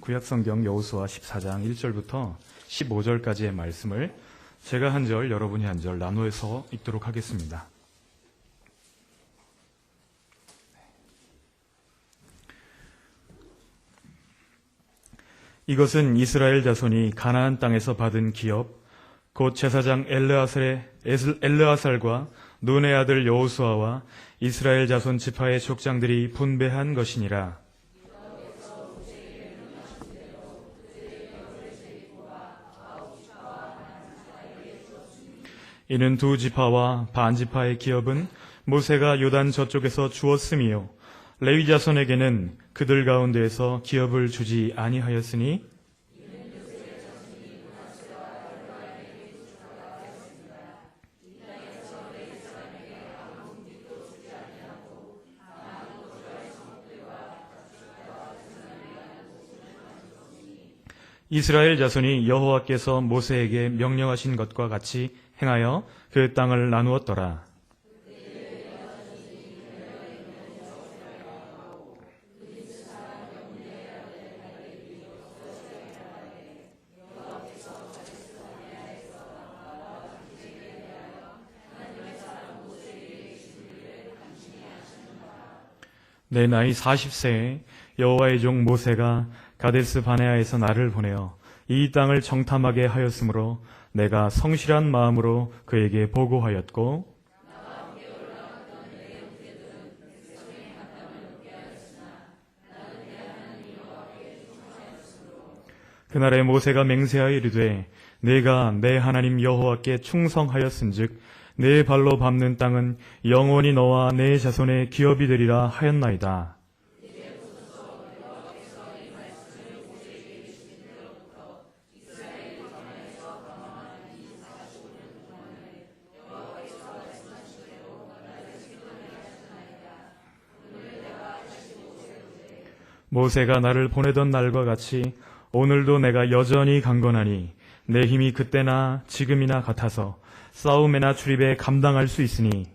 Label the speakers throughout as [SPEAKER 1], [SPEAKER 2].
[SPEAKER 1] 구약성경 여호수아 14장 1절부터 15절까지의 말씀을 제가 한 절, 여러분이 한 절 나누어서 읽도록 하겠습니다. 이것은 이스라엘 자손이 가나안 땅에서 받은 기업, 곧 제사장 엘르아살과 눈의 아들 여호수아와 이스라엘 자손 지파의 족장들이 분배한 것이니라. 이는 두 지파와 반 지파의 기업은 모세가 요단 저쪽에서 주었음이요 레위 자손에게는 그들 가운데에서 기업을 주지 아니하였으니 이스라엘 자손이 여호와께서 모세에게 명령하신 것과 같이 행하여 그 땅을 나누었더라. 내 나이 40세에 여호와의 종 모세가 가데스 바네아에서 나를 보내어 이 땅을 정탐하게 하였으므로 내가 성실한 마음으로 그에게 보고하였고 그날에 모세가 맹세하여 이르되 내가 내 하나님 여호와께 충성하였은즉 내 발로 밟는 땅은 영원히 너와 내 자손의 기업이 되리라 하였나이다. 모세가 나를 보내던 날과 같이 오늘도 내가 여전히 강건하니 내 힘이 그때나 지금이나 같아서 싸움에나 출입에 감당할 수 있으니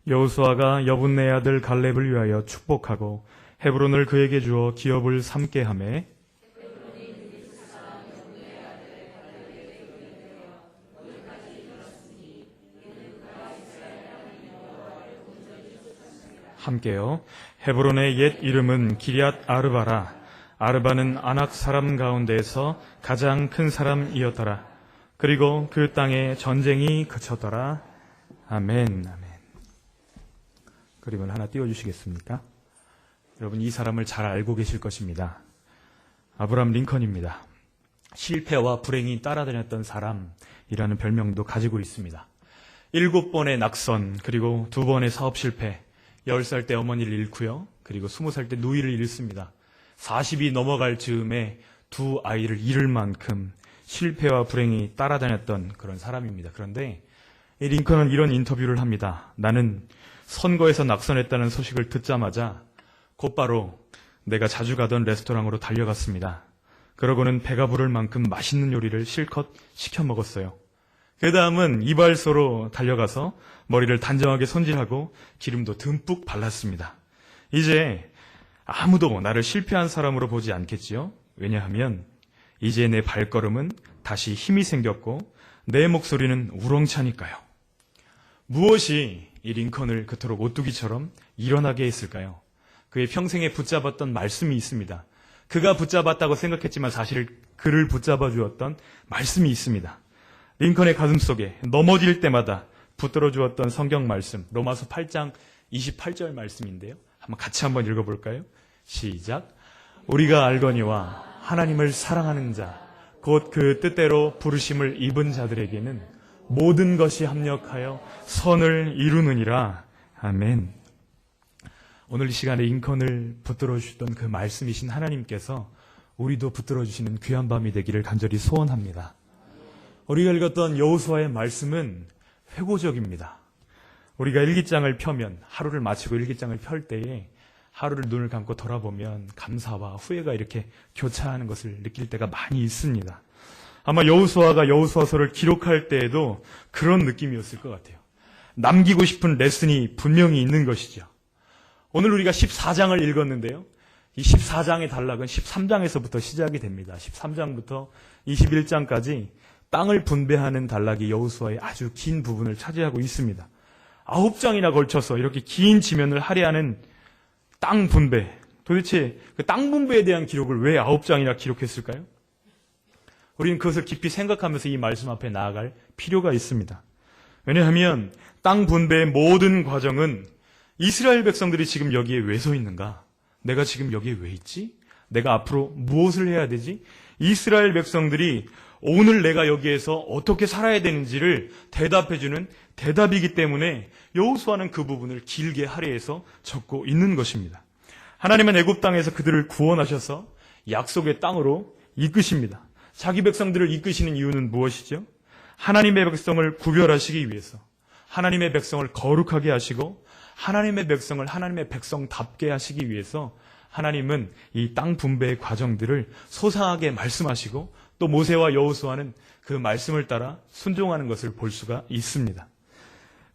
[SPEAKER 1] 여호수아가 여분네 아들 갈렙을 위하여 축복하고 헤브론을 그에게 주어 기업을 삼게 하매 함께요. 헤브론의 옛 이름은 기럇 아르바라. 아르바는 아낙 사람 가운데에서 가장 큰 사람이었더라. 그리고 그 땅에 전쟁이 그쳤더라. 아멘. 아멘. 그림을 하나 띄워주시겠습니까? 여러분 이 사람을 잘 알고 계실 것입니다. 아브라함 링컨입니다. 실패와 불행이 따라다녔던 사람이라는 별명도 가지고 있습니다. 7번의 낙선, 그리고 2번의 사업 실패, 10살 때 어머니를 잃고요. 그리고 20살 때 누이를 잃습니다. 40이 넘어갈 즈음에 두 아이를 잃을 만큼 실패와 불행이 따라다녔던 그런 사람입니다. 그런데 이 링컨은 이런 인터뷰를 합니다. 나는 선거에서 낙선했다는 소식을 듣자마자 곧바로 내가 자주 가던 레스토랑으로 달려갔습니다. 그러고는 배가 부를 만큼 맛있는 요리를 실컷 시켜 먹었어요. 그 다음은 이발소로 달려가서 머리를 단정하게 손질하고 기름도 듬뿍 발랐습니다. 이제 아무도 나를 실패한 사람으로 보지 않겠지요? 왜냐하면 이제 내 발걸음은 다시 힘이 생겼고 내 목소리는 우렁차니까요. 무엇이 이 링컨을 그토록 오뚜기처럼 일어나게 했을까요? 그의 평생에 붙잡았던 말씀이 있습니다. 그가 붙잡았다고 생각했지만 사실 그를 붙잡아 주었던 말씀이 있습니다. 링컨의 가슴속에 넘어질 때마다 붙들어 주었던 성경 말씀, 로마서 8장 28절 말씀인데요. 같이 한번 읽어볼까요? 시작. 우리가 알거니와 하나님을 사랑하는 자, 곧 그 뜻대로 부르심을 입은 자들에게는 모든 것이 합력하여 선을 이루느니라. 아멘. 오늘 이 시간에 링컨을 붙들어 주셨던 그 말씀이신 하나님께서 우리도 붙들어 주시는 귀한 밤이 되기를 간절히 소원합니다. 우리가 읽었던 여호수아의 말씀은 회고적입니다. 우리가 일기장을 펴면, 하루를 마치고 일기장을 펼 때에 하루를 눈을 감고 돌아보면 감사와 후회가 이렇게 교차하는 것을 느낄 때가 많이 있습니다. 아마 여호수아가 여호수아서를 기록할 때에도 그런 느낌이었을 것 같아요. 남기고 싶은 레슨이 분명히 있는 것이죠. 오늘 우리가 14장을 읽었는데요. 이 14장의 단락은 13장에서부터 시작이 됩니다. 13장부터 21장까지 땅을 분배하는 단락이 여호수아의 아주 긴 부분을 차지하고 있습니다. 9장이나 걸쳐서 이렇게 긴 지면을 할애하는 땅 분배. 도대체 그 땅 분배에 대한 기록을 왜 9장이나 기록했을까요? 우리는 그것을 깊이 생각하면서 이 말씀 앞에 나아갈 필요가 있습니다. 왜냐하면 땅 분배의 모든 과정은 이스라엘 백성들이 지금 여기에 왜 서 있는가? 내가 지금 여기에 왜 있지? 내가 앞으로 무엇을 해야 되지? 이스라엘 백성들이 오늘 내가 여기에서 어떻게 살아야 되는지를 대답해주는 대답이기 때문에 여호수아는 그 부분을 길게 할애해서 적고 있는 것입니다. 하나님은 애굽 땅에서 그들을 구원하셔서 약속의 땅으로 이끄십니다. 자기 백성들을 이끄시는 이유는 무엇이죠? 하나님의 백성을 구별하시기 위해서, 하나님의 백성을 거룩하게 하시고 하나님의 백성을 하나님의 백성답게 하시기 위해서 하나님은 이 땅 분배의 과정들을 소상하게 말씀하시고 또 모세와 여호수아는 그 말씀을 따라 순종하는 것을 볼 수가 있습니다.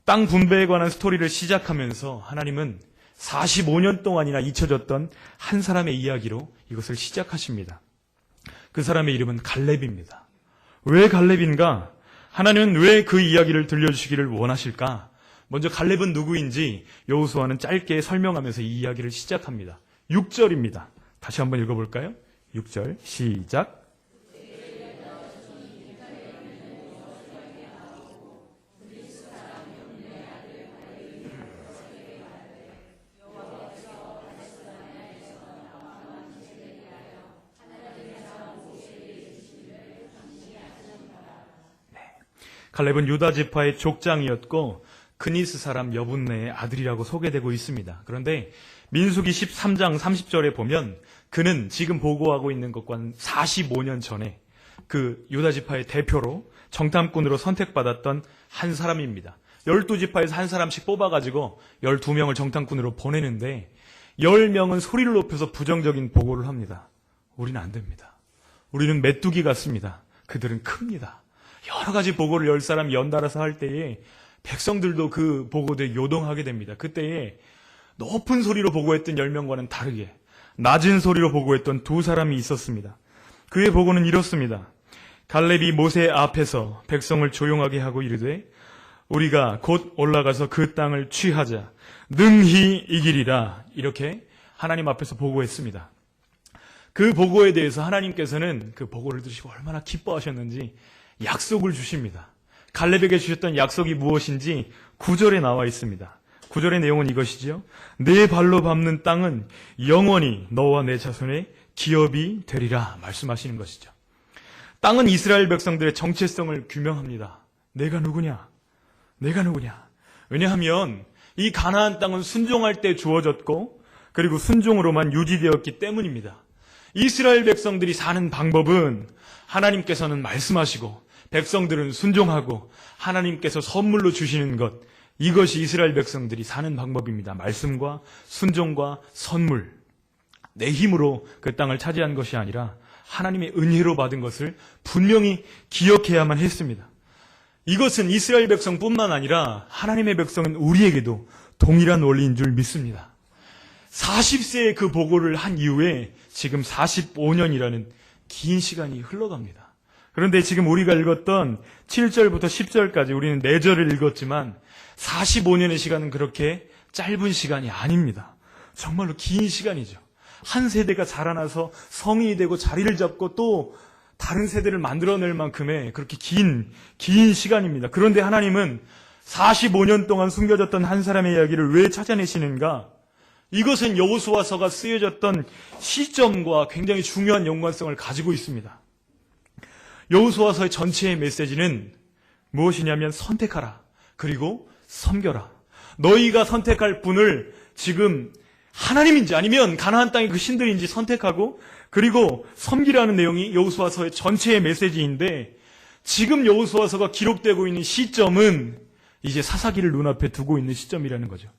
[SPEAKER 1] 땅 분배에 관한 스토리를 시작하면서 하나님은 45년 동안이나 잊혀졌던 한 사람의 이야기로 이것을 시작하십니다. 그 사람의 이름은 갈렙입니다. 왜 갈렙인가? 하나님은 왜 그 이야기를 들려주시기를 원하실까? 먼저 갈렙은 누구인지 여호수아는 짧게 설명하면서 이 이야기를 시작합니다. 6절입니다. 다시 한번 읽어볼까요? 6절 시작. 갈렙은 유다 지파의 족장이었고 그니스 사람 여분네의 아들이라고 소개되고 있습니다. 그런데 민수기 13장 30절에 보면 그는 지금 보고하고 있는 것과는 45년 전에 그 유다 지파의 대표로 정탐꾼으로 선택받았던 한 사람입니다. 12지파에서 한 사람씩 뽑아가지고 12명을 정탐꾼으로 보내는데 10명은 소리를 높여서 부정적인 보고를 합니다. 우리는 안 됩니다. 우리는 메뚜기 같습니다. 그들은 큽니다. 여러 가지 보고를 10사람이 연달아서 할 때에 백성들도 그 보고대에 요동하게 됩니다. 그때에 높은 소리로 보고했던 10명과는 다르게 낮은 소리로 보고했던 두 사람이 있었습니다. 그의 보고는 이렇습니다. 갈렙이 모세 앞에서 백성을 조용하게 하고 이르되 우리가 곧 올라가서 그 땅을 취하자 능히 이기리라. 이렇게 하나님 앞에서 보고했습니다. 그 보고에 대해서 하나님께서는 그 보고를 들으시고 얼마나 기뻐하셨는지 약속을 주십니다. 갈렙에게 주셨던 약속이 무엇인지 9절에 나와 있습니다. 9절의 내용은 이것이죠. 내 발로 밟는 땅은 영원히 너와 내 자손의 기업이 되리라 말씀하시는 것이죠. 땅은 이스라엘 백성들의 정체성을 규명합니다. 내가 누구냐? 내가 누구냐? 왜냐하면 이 가나안 땅은 순종할 때 주어졌고 그리고 순종으로만 유지되었기 때문입니다. 이스라엘 백성들이 사는 방법은 하나님께서는 말씀하시고 백성들은 순종하고 하나님께서 선물로 주시는 것, 이것이 이스라엘 백성들이 사는 방법입니다. 말씀과 순종과 선물. 내 힘으로 그 땅을 차지한 것이 아니라 하나님의 은혜로 받은 것을 분명히 기억해야만 했습니다. 이것은 이스라엘 백성뿐만 아니라 하나님의 백성인 우리에게도 동일한 원리인 줄 믿습니다. 40세에 그 보고를 한 이후에 지금 45년이라는 긴 시간이 흘러갑니다. 그런데 지금 우리가 읽었던 7절부터 10절까지 우리는 4절을 읽었지만 45년의 시간은 그렇게 짧은 시간이 아닙니다. 정말로 긴 시간이죠. 한 세대가 자라나서 성인이 되고 자리를 잡고 또 다른 세대를 만들어낼 만큼의 그렇게 긴 시간입니다. 그런데 하나님은 45년 동안 숨겨졌던 한 사람의 이야기를 왜 찾아내시는가? 이것은 여호수아서가 쓰여졌던 시점과 굉장히 중요한 연관성을 가지고 있습니다. 여호수아서의 전체의 메시지는 무엇이냐면 선택하라. 그리고 섬겨라. 너희가 선택할 분을 지금 하나님인지 아니면 가나안 땅의 그 신들인지 선택하고 그리고 섬기라는 내용이 여호수아서의 전체의 메시지인데 지금 여호수아서가 기록되고 있는 시점은 이제 사사기를 눈앞에 두고 있는 시점이라는 거죠.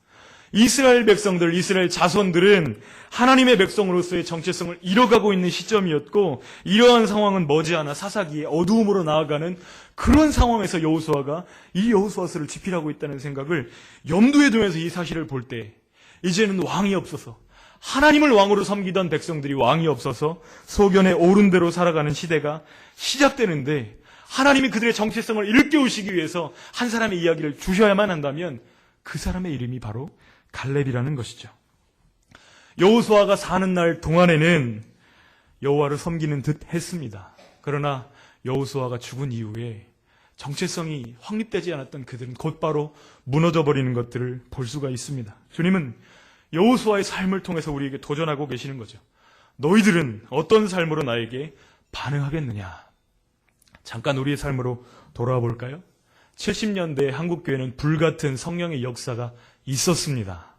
[SPEAKER 1] 이스라엘 백성들, 이스라엘 자손들은 하나님의 백성으로서의 정체성을 잃어가고 있는 시점이었고, 이러한 상황은 머지않아 사사기의 어두움으로 나아가는 그런 상황에서 여호수아가 이 여호수아서를 집필하고 있다는 생각을 염두에 두면서 이 사실을 볼 때, 이제는 왕이 없어서, 하나님을 왕으로 섬기던 백성들이 왕이 없어서 소견에 오른 대로 살아가는 시대가 시작되는데, 하나님이 그들의 정체성을 일깨우시기 위해서 한 사람의 이야기를 주셔야만 한다면 그 사람의 이름이 바로 갈렙이라는 것이죠. 여호수아가 사는 날 동안에는 여호와를 섬기는 듯 했습니다. 그러나 여호수아가 죽은 이후에 정체성이 확립되지 않았던 그들은 곧바로 무너져버리는 것들을 볼 수가 있습니다. 주님은 여호수아의 삶을 통해서 우리에게 도전하고 계시는 거죠. 너희들은 어떤 삶으로 나에게 반응하겠느냐? 잠깐 우리의 삶으로 돌아와 볼까요? 70년대 한국교회는 불같은 성령의 역사가 있었습니다.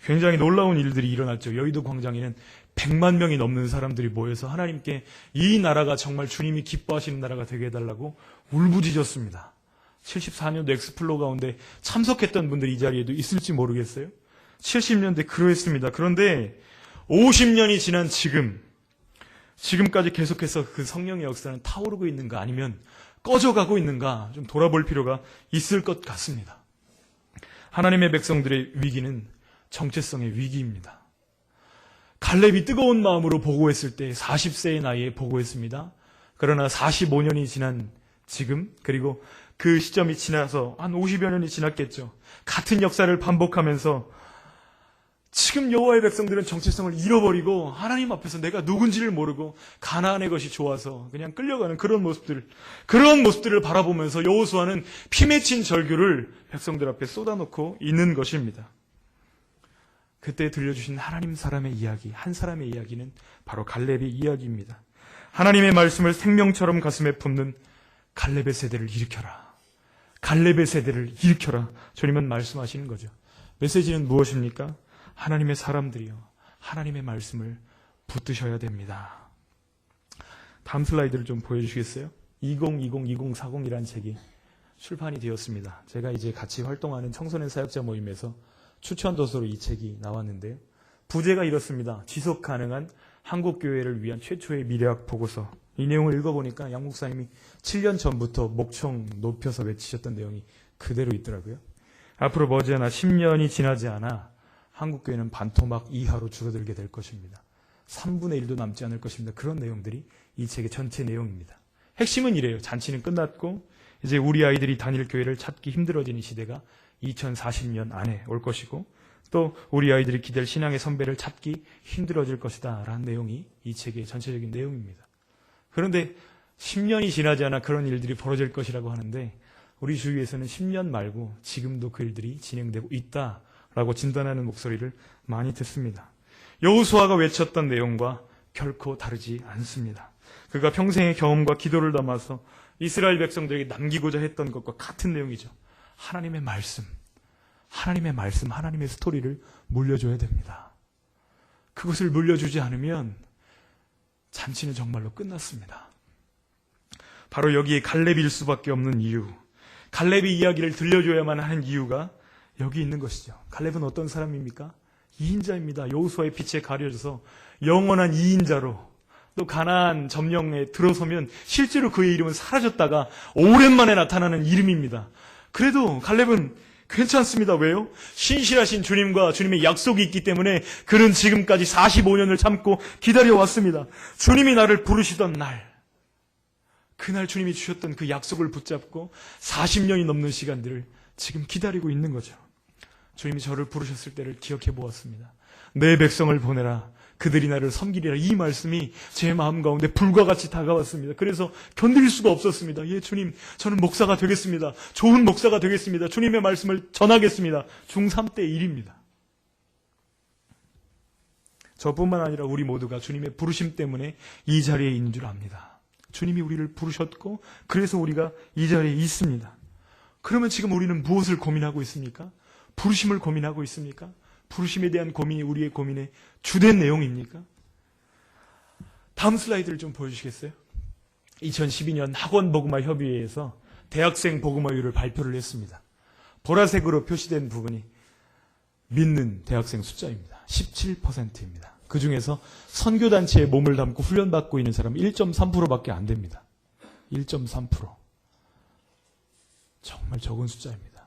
[SPEAKER 1] 굉장히 놀라운 일들이 일어났죠. 여의도 광장에는 100만 명이 넘는 사람들이 모여서 하나님께 이 나라가 정말 주님이 기뻐하시는 나라가 되게 해달라고 울부짖었습니다. 74년도 엑스플로 가운데 참석했던 분들이 이 자리에도 있을지 모르겠어요. 70년대 그러했습니다. 그런데 50년이 지난 지금까지 계속해서 그 성령의 역사는 타오르고 있는가 아니면 꺼져가고 있는가 좀 돌아볼 필요가 있을 것 같습니다. 하나님의 백성들의 위기는 정체성의 위기입니다. 갈렙이 뜨거운 마음으로 보고했을 때 40세의 나이에 보고했습니다. 그러나 45년이 지난 지금, 그리고 그 시점이 지나서 한 50여 년이 지났겠죠. 같은 역사를 반복하면서 지금 여호와의 백성들은 정체성을 잃어버리고 하나님 앞에서 내가 누군지를 모르고 가나안의 것이 좋아서 그냥 끌려가는 그런 모습들을 바라보면서 여호수아는 피 맺힌 절규를 백성들 앞에 쏟아놓고 있는 것입니다. 그때 들려주신 하나님 사람의 이야기, 한 사람의 이야기는 바로 갈렙의 이야기입니다. 하나님의 말씀을 생명처럼 가슴에 품는 갈렙의 세대를 일으켜라. 갈렙의 세대를 일으켜라. 주님은 말씀하시는 거죠. 메시지는 무엇입니까? 하나님의 사람들이요, 하나님의 말씀을 붙드셔야 됩니다. 다음 슬라이드를 좀 보여주시겠어요? 2020-2040이라는 책이 출판이 되었습니다. 제가 이제 같이 활동하는 청소년 사역자 모임에서 추천 도서로 이 책이 나왔는데요. 부제가 이렇습니다. 지속 가능한 한국교회를 위한 최초의 미래학 보고서. 이 내용을 읽어보니까 양 목사님이 7년 전부터 목청 높여서 외치셨던 내용이 그대로 있더라고요. 앞으로 머지않아 10년이 지나지 않아 한국교회는 반토막 이하로 줄어들게 될 것입니다. 3분의 1도 남지 않을 것입니다. 그런 내용들이 이 책의 전체 내용입니다. 핵심은 이래요. 잔치는 끝났고 이제 우리 아이들이 다닐 교회를 찾기 힘들어지는 시대가 2040년 안에 올 것이고, 또 우리 아이들이 기댈 신앙의 선배를 찾기 힘들어질 것이다 라는 내용이 이 책의 전체적인 내용입니다. 그런데 10년이 지나지 않아 그런 일들이 벌어질 것이라고 하는데, 우리 주위에서는 10년 말고 지금도 그 일들이 진행되고 있다 라고 진단하는 목소리를 많이 듣습니다. 여호수아가 외쳤던 내용과 결코 다르지 않습니다. 그가 평생의 경험과 기도를 담아서 이스라엘 백성들에게 남기고자 했던 것과 같은 내용이죠. 하나님의 말씀, 하나님의 스토리를 물려줘야 됩니다. 그것을 물려주지 않으면 잔치는 정말로 끝났습니다. 바로 여기에 갈렙일 수밖에 없는 이유, 갈렙의 이야기를 들려줘야만 하는 이유가 여기 있는 것이죠. 갈렙은 어떤 사람입니까? 이인자입니다. 여호수아의 빛에 가려져서 영원한 이인자로, 또 가나안 점령에 들어서면 실제로 그의 이름은 사라졌다가 오랜만에 나타나는 이름입니다. 그래도 갈렙은 괜찮습니다. 왜요? 신실하신 주님과 주님의 약속이 있기 때문에 그는 지금까지 45년을 참고 기다려왔습니다. 주님이 나를 부르시던 날, 그날 주님이 주셨던 그 약속을 붙잡고 40년이 넘는 시간들을 지금 기다리고 있는 거죠. 주님이 저를 부르셨을 때를 기억해 보았습니다. 내 백성을 보내라. 그들이 나를 섬기리라. 이 말씀이 제 마음 가운데 불과 같이 다가왔습니다. 그래서 견딜 수가 없었습니다. 예, 주님, 저는 목사가 되겠습니다. 좋은 목사가 되겠습니다. 주님의 말씀을 전하겠습니다. 중3 때 일입니다. 저뿐만 아니라 우리 모두가 주님의 부르심 때문에 이 자리에 있는 줄 압니다. 주님이 우리를 부르셨고 그래서 우리가 이 자리에 있습니다. 그러면 지금 우리는 무엇을 고민하고 있습니까? 부르심을 고민하고 있습니까? 부르심에 대한 고민이 우리의 고민의 주된 내용입니까? 다음 슬라이드를 좀 보여주시겠어요? 2012년 학원 복음화 협의회에서 대학생 복음화율을 발표를 했습니다.
[SPEAKER 2] 보라색으로 표시된 부분이 믿는 대학생 숫자입니다. 17%입니다. 그 중에서 선교단체에 몸을 담고 훈련받고 있는 사람은 1.3%밖에 안 됩니다. 1.3%. 정말 적은 숫자입니다.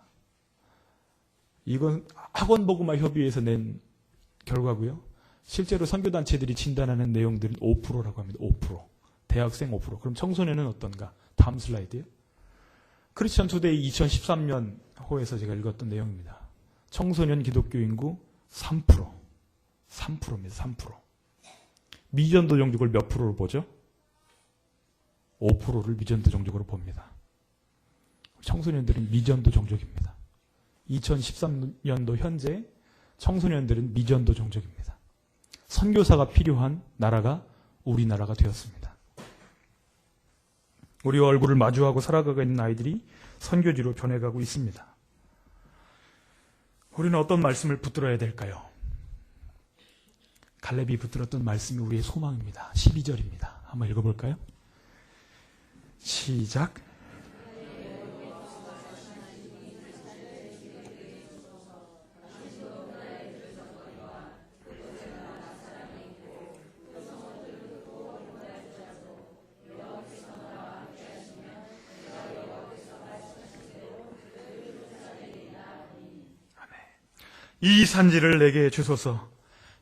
[SPEAKER 2] 이건 학원복음화협의회에서 낸 결과고요. 실제로 선교단체들이 진단하는 내용들은 5%라고 합니다. 5%. 대학생 5%. 그럼 청소년은 어떤가? 다음 슬라이드요. 크리스천 투데이 2013년 호에서 제가 읽었던 내용입니다. 청소년 기독교 인구 3%. 3%입니다. 3%. 미전도 종족을 몇 프로로 보죠? 5%를 미전도 종족으로 봅니다. 청소년들은 미전도 종족입니다. 2013년도 현재 청소년들은 미전도 종족입니다. 선교사가 필요한 나라가 우리나라가 되었습니다. 우리와 얼굴을 마주하고 살아가고 있는 아이들이 선교지로 변해가고 있습니다. 우리는 어떤 말씀을 붙들어야 될까요? 갈렙이 붙들었던 말씀이 우리의 소망입니다. 12절입니다. 한번 읽어볼까요? 시작.
[SPEAKER 1] 이 산지를 내게 주소서.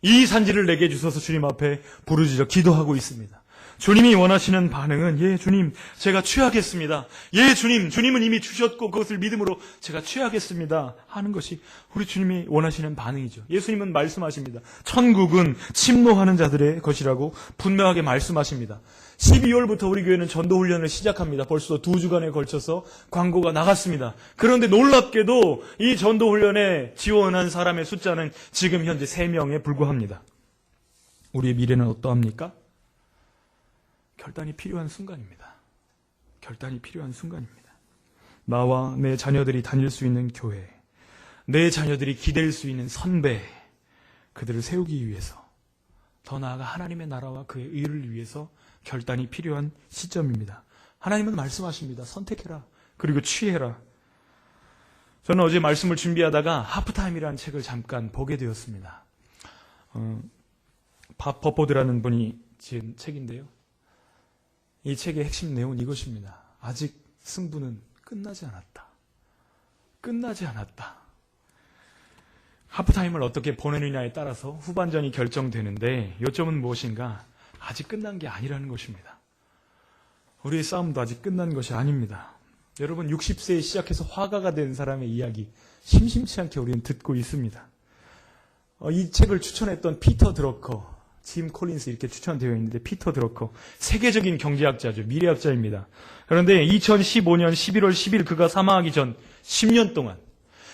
[SPEAKER 1] 이 산지를 내게 주소서 주님 앞에 부르짖어 기도하고 있습니다. 주님이 원하시는 반응은 예 주님 제가 취하겠습니다. 예 주님 주님은 이미 주셨고 그것을 믿음으로 제가 취하겠습니다 하는 것이 우리 주님이 원하시는 반응이죠. 예수님은 말씀하십니다. 천국은 침노하는 자들의 것이라고 분명하게 말씀하십니다. 12월부터 우리 교회는 전도훈련을 시작합니다. 벌써 2주간에 걸쳐서 광고가 나갔습니다. 그런데 놀랍게도 이 전도훈련에 지원한 사람의 숫자는 지금 현재 3명에 불과합니다. 우리의 미래는 어떠합니까? 결단이 필요한 순간입니다. 결단이 필요한 순간입니다. 나와 내 자녀들이 다닐 수 있는 교회, 내 자녀들이 기댈 수 있는 선배, 그들을 세우기 위해서, 더 나아가 하나님의 나라와 그의 의를 위해서 결단이 필요한 시점입니다. 하나님은 말씀하십니다. 선택해라. 그리고 취해라. 저는 어제 말씀을 준비하다가 하프타임이라는 책을 잠깐 보게 되었습니다. 밥 버포드라는 분이 지은 책인데요. 이 책의 핵심 내용은 이것입니다. 아직 승부는 끝나지 않았다. 끝나지 않았다. 하프타임을 어떻게 보내느냐에 따라서 후반전이 결정되는데 요점은 무엇인가? 아직 끝난 게 아니라는 것입니다. 우리의 싸움도 아직 끝난 것이 아닙니다. 여러분 60세에 시작해서 화가가 된 사람의 이야기 심심치 않게 우리는 듣고 있습니다. 이 책을 추천했던 피터 드러커, 짐 콜린스 이렇게 추천되어 있는데 피터 드러커 세계적인 경제학자죠. 미래학자입니다. 그런데 2015년 11월 10일 그가 사망하기 전 10년 동안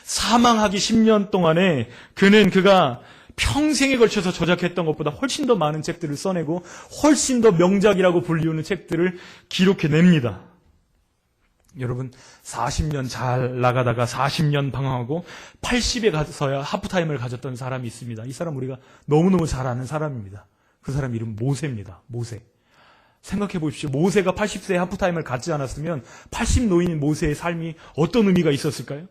[SPEAKER 1] 사망하기 10년 동안에 그가 평생에 걸쳐서 저작했던 것보다 훨씬 더 많은 책들을 써내고 훨씬 더 명작이라고 불리우는 책들을 기록해냅니다. 여러분 40년 잘 나가다가 40년 방황하고 80에 가서야 하프타임을 가졌던 사람이 있습니다. 이 사람 우리가 너무너무 잘 아는 사람입니다. 그 사람 이름 모세입니다. 모세. 생각해 보십시오. 모세가 80세에 하프타임을 갖지 않았으면 80 노인인 모세의 삶이 어떤 의미가 있었을까요?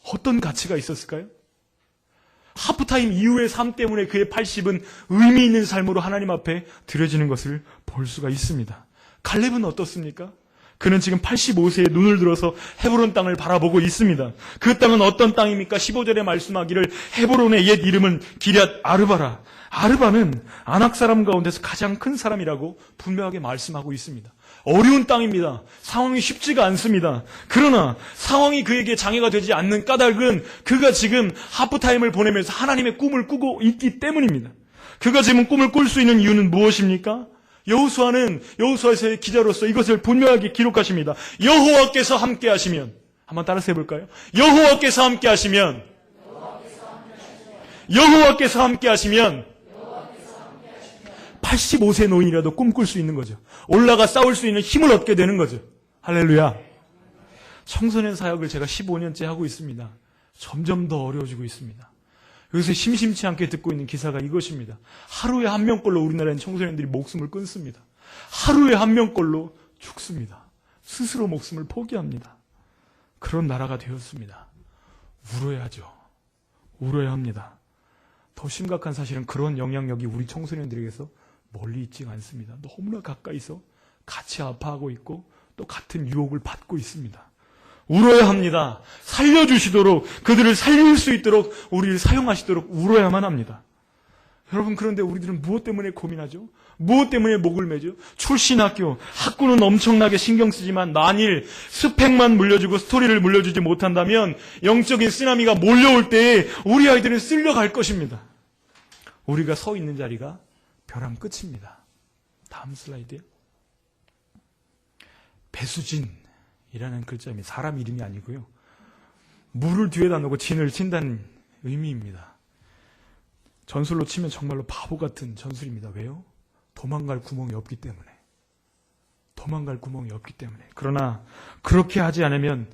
[SPEAKER 1] 어떤 가치가 있었을까요? 하프타임 이후의 삶 때문에 그의 80은 의미 있는 삶으로 하나님 앞에 드려지는 것을 볼 수가 있습니다. 갈렙은 어떻습니까? 그는 지금 85세에 눈을 들어서 헤브론 땅을 바라보고 있습니다. 그 땅은 어떤 땅입니까? 15절에 말씀하기를 헤브론의 옛 이름은 기럇 아르바라. 아르바는 아낙 사람 가운데서 가장 큰 사람이라고 분명하게 말씀하고 있습니다. 어려운 땅입니다. 상황이 쉽지가 않습니다. 그러나 상황이 그에게 장애가 되지 않는 까닭은 그가 지금 하프타임을 보내면서 하나님의 꿈을 꾸고 있기 때문입니다. 그가 지금 꿈을 꿀 수 있는 이유는 무엇입니까? 여호수아서의 기자로서 이것을 분명하게 기록하십니다. 여호와께서 함께 하시면, 한번 따라서 해볼까요? 여호와께서 함께 하시면, 여호와께서 함께 하시면 85세 노인이라도 꿈꿀 수 있는 거죠. 올라가 싸울 수 있는 힘을 얻게 되는 거죠. 할렐루야. 청소년 사역을 제가 15년째 하고 있습니다. 점점 더 어려워지고 있습니다. 여기서 심심치 않게 듣고 있는 기사가 이것입니다. 하루에 한 명꼴로 우리나라는 청소년들이 목숨을 끊습니다. 하루에 한 명꼴로 죽습니다. 스스로 목숨을 포기합니다.
[SPEAKER 2] 그런 나라가 되었습니다. 울어야죠. 울어야 합니다. 더 심각한 사실은 그런 영향력이 우리 청소년들에게서 멀리 있지 않습니다. 너무나 가까이서 같이 아파하고 있고 또 같은 유혹을 받고 있습니다. 울어야 합니다. 살려주시도록, 그들을 살릴 수 있도록 우리를 사용하시도록 울어야만 합니다. 여러분, 그런데 우리들은 무엇 때문에 고민하죠? 무엇 때문에 목을 매죠? 출신 학교는 엄청나게 신경 쓰지만 만일 스펙만 물려주고 스토리를 물려주지 못한다면 영적인 쓰나미가 몰려올 때에 우리 아이들은 쓸려갈 것입니다. 우리가 서 있는 자리가 벼랑 끝입니다. 다음 슬라이드요. 배수진이라는 글자입니다. 사람 이름이 아니고요. 물을 뒤에다 놓고 진을 친다는 의미입니다. 전술로 치면 정말로 바보 같은 전술입니다. 왜요? 도망갈 구멍이 없기 때문에. 도망갈 구멍이 없기 때문에. 그러나 그렇게 하지 않으면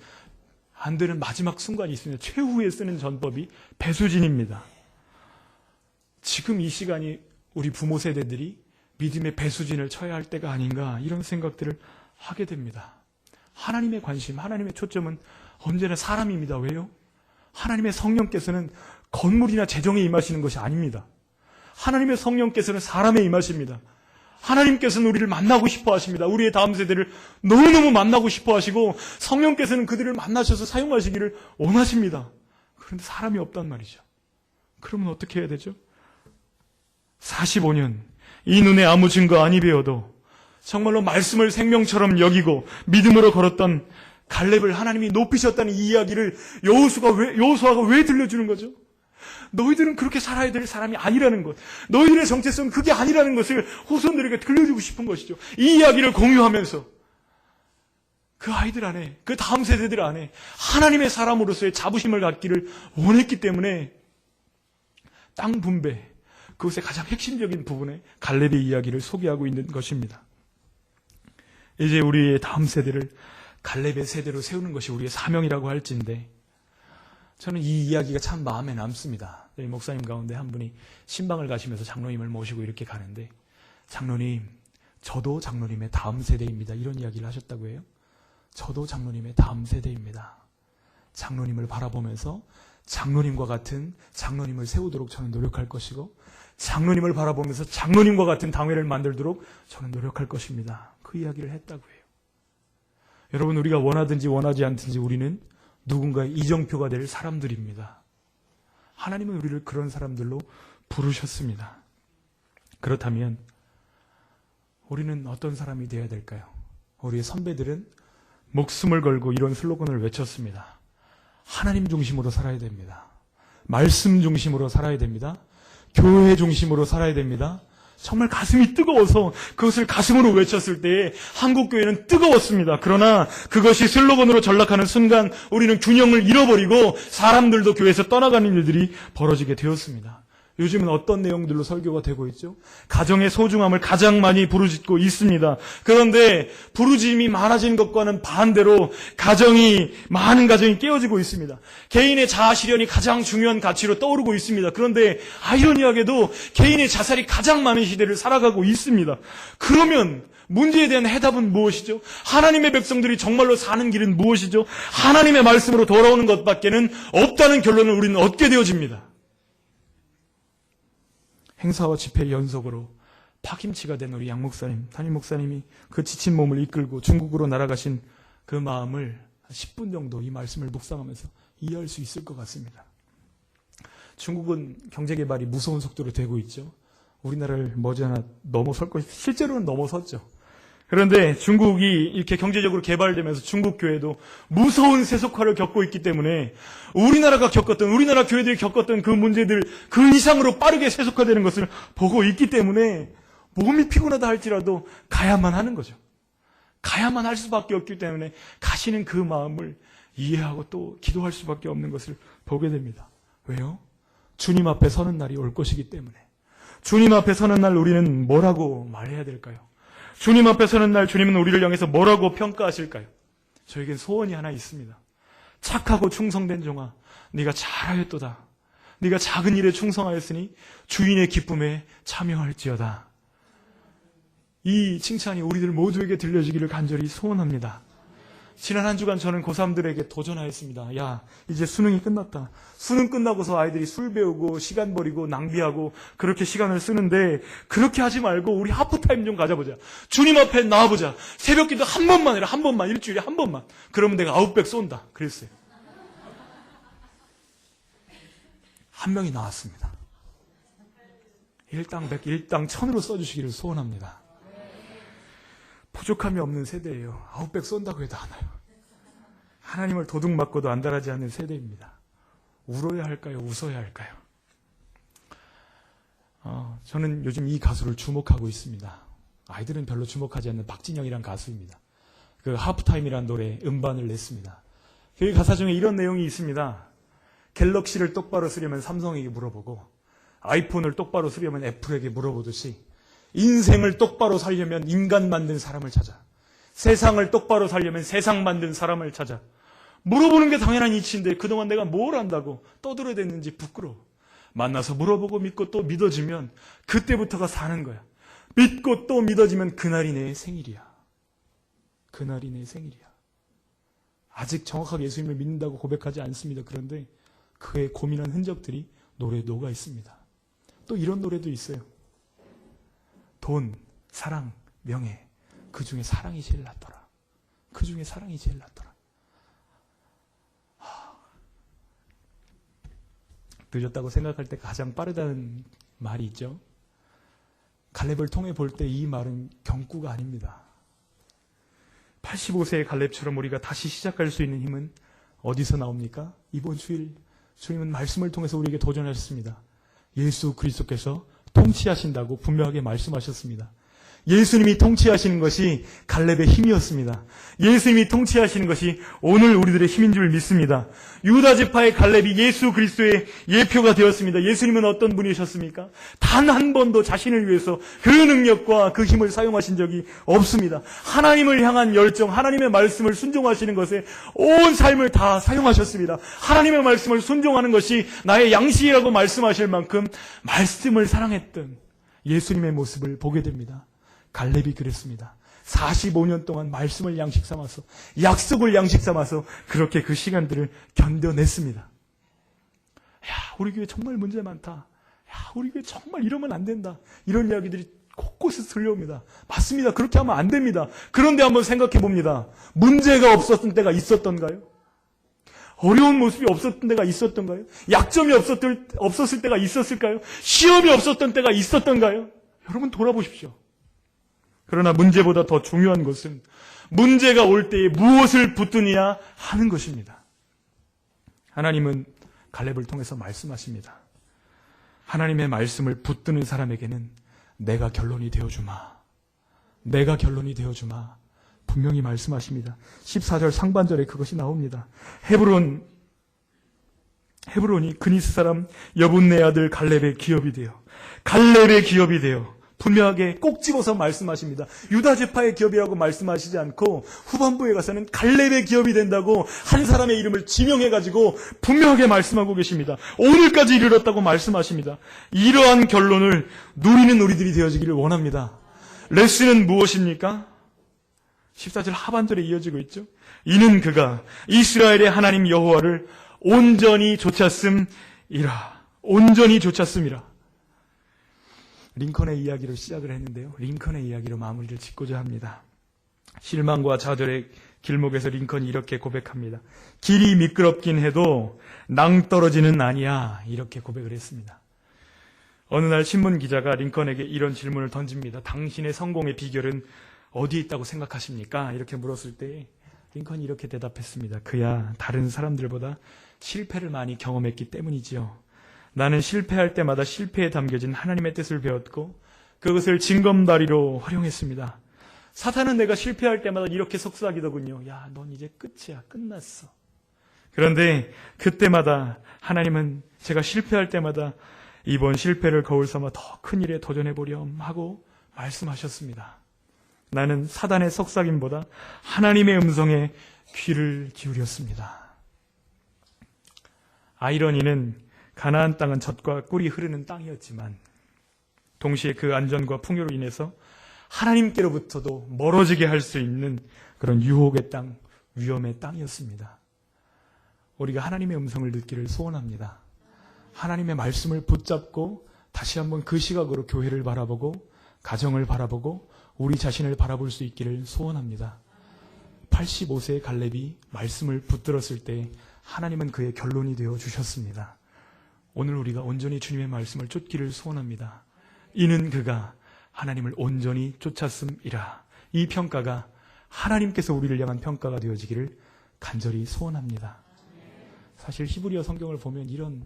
[SPEAKER 2] 안 되는 마지막 순간이 있습니다. 최후에 쓰는 전법이 배수진입니다. 지금 이 시간이 우리 부모 세대들이 믿음의 배수진을 쳐야 할 때가 아닌가, 이런 생각들을 하게 됩니다. 하나님의 관심, 하나님의 초점은 언제나 사람입니다. 왜요? 하나님의 성령께서는 건물이나 재정에 임하시는 것이 아닙니다. 하나님의 성령께서는 사람에 임하십니다. 하나님께서는 우리를 만나고 싶어 하십니다. 우리의 다음 세대를 너무너무 만나고 싶어 하시고 성령께서는 그들을 만나셔서 사용하시기를 원하십니다. 그런데 사람이 없단 말이죠. 그러면 어떻게 해야 되죠? 45년 이 눈에 아무 증거 아니 배워도 정말로 말씀을 생명처럼 여기고 믿음으로 걸었던 갈렙을 하나님이 높이셨다는 이 이야기를 여호수아가 왜 들려주는 거죠? 너희들은 그렇게 살아야 될 사람이 아니라는 것, 너희들의 정체성은 그게 아니라는 것을 후손들에게 들려주고 싶은 것이죠. 이 이야기를 공유하면서 그 아이들 안에, 그 다음 세대들 안에 하나님의 사람으로서의 자부심을 갖기를 원했기 때문에 땅 분배, 그것의 가장 핵심적인 부분에 갈렙의 이야기를 소개하고 있는 것입니다. 이제 우리의 다음 세대를 갈렙의 세대로 세우는 것이 우리의 사명이라고 할지인데, 저는 이 이야기가 참 마음에 남습니다. 저희 목사님 가운데 한 분이 신방을 가시면서 장로님을 모시고 이렇게 가는데, 장로님, 저도 장로님의 다음 세대입니다. 이런 이야기를 하셨다고 해요. 저도 장로님의 다음 세대입니다. 장로님을 바라보면서 장로님과 같은 장로님을 세우도록 저는 노력할 것이고, 장로님을 바라보면서 장로님과 같은 당회를 만들도록 저는 노력할 것입니다. 그 이야기를 했다고 해요. 여러분, 우리가 원하든지 원하지 않든지 우리는 누군가의 이정표가 될 사람들입니다. 하나님은 우리를 그런 사람들로 부르셨습니다. 그렇다면 우리는 어떤 사람이 되어야 될까요? 우리의 선배들은 목숨을 걸고 이런 슬로건을 외쳤습니다. 하나님 중심으로 살아야 됩니다. 말씀 중심으로 살아야 됩니다. 교회 중심으로 살아야 됩니다. 정말 가슴이 뜨거워서 그것을 가슴으로 외쳤을 때에 한국교회는 뜨거웠습니다. 그러나 그것이 슬로건으로 전락하는 순간 우리는 균형을 잃어버리고 사람들도 교회에서 떠나가는 일들이 벌어지게 되었습니다. 요즘은 어떤 내용들로 설교가 되고 있죠? 가정의 소중함을 가장 많이 부르짖고 있습니다. 그런데 부르짖음이 많아진 것과는 반대로 많은 가정이 깨어지고 있습니다. 개인의 자아 실현이 가장 중요한 가치로 떠오르고 있습니다. 그런데 아이러니하게도 개인의 자살이 가장 많은 시대를 살아가고 있습니다. 그러면 문제에 대한 해답은 무엇이죠? 하나님의 백성들이 정말로 사는 길은 무엇이죠? 하나님의 말씀으로 돌아오는 것밖에는 없다는 결론을 우리는 얻게 되어집니다. 행사와 집회 연속으로 파김치가 된 우리 양 목사님, 담임 목사님이 그 지친 몸을 이끌고 중국으로 날아가신 그 마음을 10분 정도 이 말씀을 묵상하면서 이해할 수 있을 것 같습니다. 중국은 경제개발이 무서운 속도로 되고 있죠. 우리나라를 머지않아 넘어설 실제로는 넘어섰죠. 그런데 중국이 이렇게 경제적으로 개발되면서 중국 교회도 무서운 세속화를 겪고 있기 때문에 우리나라 교회들이 겪었던 그 문제들 그 이상으로 빠르게 세속화되는 것을 보고 있기 때문에 몸이 피곤하다 할지라도 가야만 하는 거죠. 가야만 할 수밖에 없기 때문에 가시는 그 마음을 이해하고 또 기도할 수밖에 없는 것을 보게 됩니다. 왜요? 주님 앞에 서는 날이 올 것이기 때문에. 주님 앞에 서는 날 우리는 뭐라고 말해야 될까요? 주님 앞에 서는 날 주님은 우리를 향해서 뭐라고 평가하실까요? 저에겐 소원이 하나 있습니다. 착하고 충성된 종아, 네가 잘하였도다. 네가 작은 일에 충성하였으니 주인의 기쁨에 참여할지어다. 이 칭찬이 우리들 모두에게 들려지기를 간절히 소원합니다. 지난 한 주간 저는 고3들에게 도전하였습니다. 야, 이제 수능이 끝났다. 수능 끝나고서 아이들이 술 배우고 시간 버리고 낭비하고 그렇게 시간을 쓰는데 그렇게 하지 말고 우리 하프타임 좀 가져보자. 주님 앞에 나와보자. 새벽기도 한 번만 해라. 한 번만. 일주일에 한 번만. 그러면 내가 아웃백 쏜다. 그랬어요. 한 명이 나왔습니다. 일당 100, 일당 1000으로 써주시기를 소원합니다. 부족함이 없는 세대예요. 아웃백 쏜다고 해도 안 와요. 하나님을 도둑 맞고도 안달하지 않는 세대입니다. 울어야 할까요? 웃어야 할까요? 저는 요즘 이 가수를 주목하고 있습니다. 아이들은 별로 주목하지 않는 박진영이란 가수입니다. 그 하프타임이란 노래 음반을 냈습니다. 그 가사 중에 이런 내용이 있습니다. 갤럭시를 똑바로 쓰려면 삼성에게 물어보고 아이폰을 똑바로 쓰려면 애플에게 물어보듯이 인생을 똑바로 살려면 인간 만든 사람을 찾아. 세상을 똑바로 살려면 세상 만든 사람을 찾아. 물어보는 게 당연한 이치인데 그동안 내가 뭘 안다고 떠들어댔는지 부끄러워. 만나서 물어보고 믿고 또 믿어지면 그때부터가 사는 거야. 믿고 또 믿어지면 그날이 내 생일이야. 그날이 내 생일이야. 아직 정확하게 예수님을 믿는다고 고백하지 않습니다. 그런데 그의 고민한 흔적들이 노래에 녹아 있습니다. 또 이런 노래도 있어요. 돈, 사랑, 명예, 그 중에 사랑이 제일 낫더라. 그 중에 사랑이 제일 낫더라. 늦었다고 생각할 때 가장 빠르다는 말이 있죠. 갈렙을 통해 볼 때 이 말은 경구가 아닙니다. 85세의 갈렙처럼 우리가 다시 시작할 수 있는 힘은 어디서 나옵니까? 이번 주일 주님은 말씀을 통해서 우리에게 도전하셨습니다. 예수 그리스도께서 통치하신다고 분명하게 말씀하셨습니다. 예수님이 통치하시는 것이 갈렙의 힘이었습니다. 예수님이 통치하시는 것이 오늘 우리들의 힘인 줄 믿습니다. 유다 지파의 갈렙이 예수 그리스도의 예표가 되었습니다. 예수님은 어떤 분이셨습니까? 단 한 번도 자신을 위해서 그 능력과 그 힘을 사용하신 적이 없습니다. 하나님을 향한 열정, 하나님의 말씀을 순종하시는 것에 온 삶을 다 사용하셨습니다. 하나님의 말씀을 순종하는 것이 나의 양식이라고 말씀하실 만큼 말씀을 사랑했던 예수님의 모습을 보게 됩니다. 갈렙이 그랬습니다. 45년 동안 말씀을 양식 삼아서 약속을 양식 삼아서 그렇게 그 시간들을 견뎌냈습니다. 야, 우리 교회 정말 문제 많다. 야, 우리 교회 정말 이러면 안 된다. 이런 이야기들이 곳곳에서 들려옵니다. 맞습니다. 그렇게 하면 안 됩니다. 그런데 한번 생각해 봅니다. 문제가 없었던 때가 있었던가요? 어려운 모습이 없었던 때가 있었던가요? 약점이 없었을 때가 있었을까요? 시험이 없었던 때가 있었던가요? 여러분 돌아보십시오. 그러나 문제보다 더 중요한 것은 문제가 올 때에 무엇을 붙드느냐 하는 것입니다. 하나님은 갈렙을 통해서 말씀하십니다. 하나님의 말씀을 붙드는 사람에게는 내가 결론이 되어주마. 내가 결론이 되어주마. 분명히 말씀하십니다. 14절 상반절에 그것이 나옵니다. 헤브론이 그니스 사람 여분네 아들 갈렙의 기업이 되어 분명하게 꼭 집어서 말씀하십니다. 유다 지파의 기업이라고 말씀하시지 않고 후반부에 가서는 갈렙의 기업이 된다고 한 사람의 이름을 지명해가지고 분명하게 말씀하고 계십니다. 오늘까지 이르렀다고 말씀하십니다. 이러한 결론을 누리는 우리들이 되어지기를 원합니다. 레슨은 무엇입니까? 14절 하반절에 이어지고 있죠. 이는 그가 이스라엘의 하나님 여호와를 온전히 좇았음이라. 온전히 좇았음이라. 링컨의 이야기로 시작을 했는데요. 링컨의 이야기로 마무리를 짓고자 합니다. 실망과 좌절의 길목에서 링컨이 이렇게 고백합니다. 길이 미끄럽긴 해도 낭떠러지는 아니야. 이렇게 고백을 했습니다. 어느 날 신문 기자가 링컨에게 이런 질문을 던집니다. 당신의 성공의 비결은 어디에 있다고 생각하십니까? 이렇게 물었을 때 링컨이 이렇게 대답했습니다. 그야 다른 사람들보다 실패를 많이 경험했기 때문이지요. 나는 실패할 때마다 실패에 담겨진 하나님의 뜻을 배웠고 그것을 징검다리로 활용했습니다. 사탄은 내가 실패할 때마다 이렇게 속삭이더군요. 야, 넌 이제 끝이야. 끝났어. 그런데 그때마다 하나님은 제가 실패할 때마다 이번 실패를 거울 삼아 더 큰 일에 도전해보렴 하고 말씀하셨습니다. 나는 사단의 속삭임보다 하나님의 음성에 귀를 기울였습니다. 아이러니는 가나안 땅은 젖과 꿀이 흐르는 땅이었지만 동시에 그 안전과 풍요로 인해서 하나님께로부터도 멀어지게 할 수 있는 그런 유혹의 땅, 위험의 땅이었습니다. 우리가 하나님의 음성을 듣기를 소원합니다. 하나님의 말씀을 붙잡고 다시 한번 그 시각으로 교회를 바라보고 가정을 바라보고 우리 자신을 바라볼 수 있기를 소원합니다. 85세의 갈렙이 말씀을 붙들었을 때 하나님은 그의 결론이 되어 주셨습니다. 오늘 우리가 온전히 주님의 말씀을 쫓기를 소원합니다. 이는 그가 하나님을 온전히 쫓았음이라. 이 평가가 하나님께서 우리를 향한 평가가 되어지기를 간절히 소원합니다. 사실 히브리어 성경을 보면 이런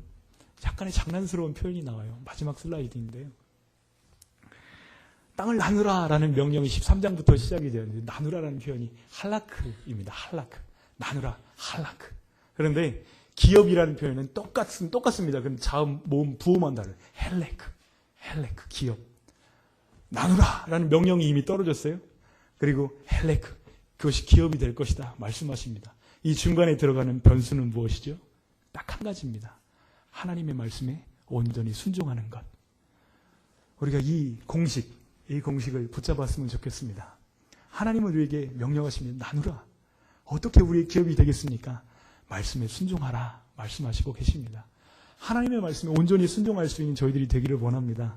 [SPEAKER 2] 약간의 장난스러운 표현이 나와요. 마지막 슬라이드인데요. 땅을 나누라라는 명령이 13장부터 시작이 되었는데 나누라라는 표현이 할라크입니다. 할라크. 나누라. 할라크. 그런데 기업이라는 표현은 똑같습니다. 그럼 자음, 모음, 부호만 다른 헬레크. 헬레크. 기업. 나누라라는 명령이 이미 떨어졌어요. 그리고 헬레크. 그것이 기업이 될 것이다. 말씀하십니다. 이 중간에 들어가는 변수는 무엇이죠? 딱 한 가지입니다. 하나님의 말씀에 온전히 순종하는 것. 우리가 이 공식을 붙잡았으면 좋겠습니다. 하나님은 우리에게 명령하십니다. 나누라. 어떻게 우리의 기업이 되겠습니까? 말씀에 순종하라. 말씀하시고 계십니다. 하나님의 말씀에 온전히 순종할 수 있는 저희들이 되기를 원합니다.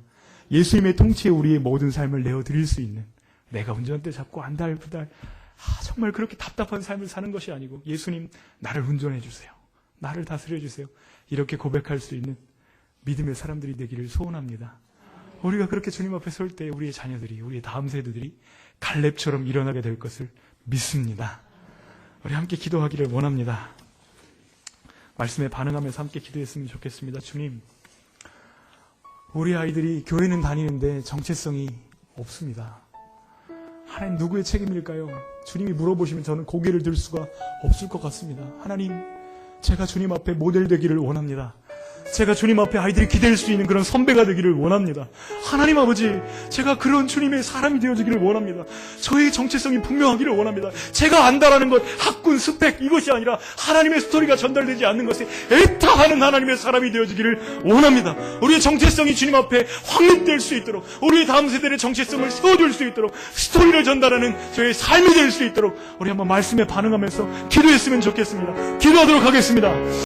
[SPEAKER 2] 예수님의 통치에 우리의 모든 삶을 내어드릴 수 있는, 내가 운전대 잡고 안달부달 정말 그렇게 답답한 삶을 사는 것이 아니고, 예수님 나를 운전해 주세요. 나를 다스려 주세요. 이렇게 고백할 수 있는 믿음의 사람들이 되기를 소원합니다. 우리가 그렇게 주님 앞에 설 때 우리의 자녀들이, 우리의 다음 세대들이 갈렙처럼 일어나게 될 것을 믿습니다. 우리 함께 기도하기를 원합니다. 말씀에 반응하면서 함께 기도했으면 좋겠습니다. 주님, 우리 아이들이 교회는 다니는데 정체성이 없습니다. 하나님, 누구의 책임일까요? 주님이 물어보시면 저는 고개를 들 수가 없을 것 같습니다. 하나님, 제가 주님 앞에 모델 되기를 원합니다. 제가 주님 앞에 아이들이 기댈 수 있는 그런 선배가 되기를 원합니다. 하나님 아버지, 제가 그런 주님의 사람이 되어지기를 원합니다. 저의 정체성이 분명하기를 원합니다. 제가 안다라는 것, 학군, 스펙, 이것이 아니라 하나님의 스토리가 전달되지 않는 것에 애타하는 하나님의 사람이 되어지기를 원합니다. 우리의 정체성이 주님 앞에 확립될 수 있도록, 우리의 다음 세대의 정체성을 세워줄 수 있도록, 스토리를 전달하는 저의 삶이 될 수 있도록 우리 한번 말씀에 반응하면서 기도했으면 좋겠습니다. 기도하도록 하겠습니다.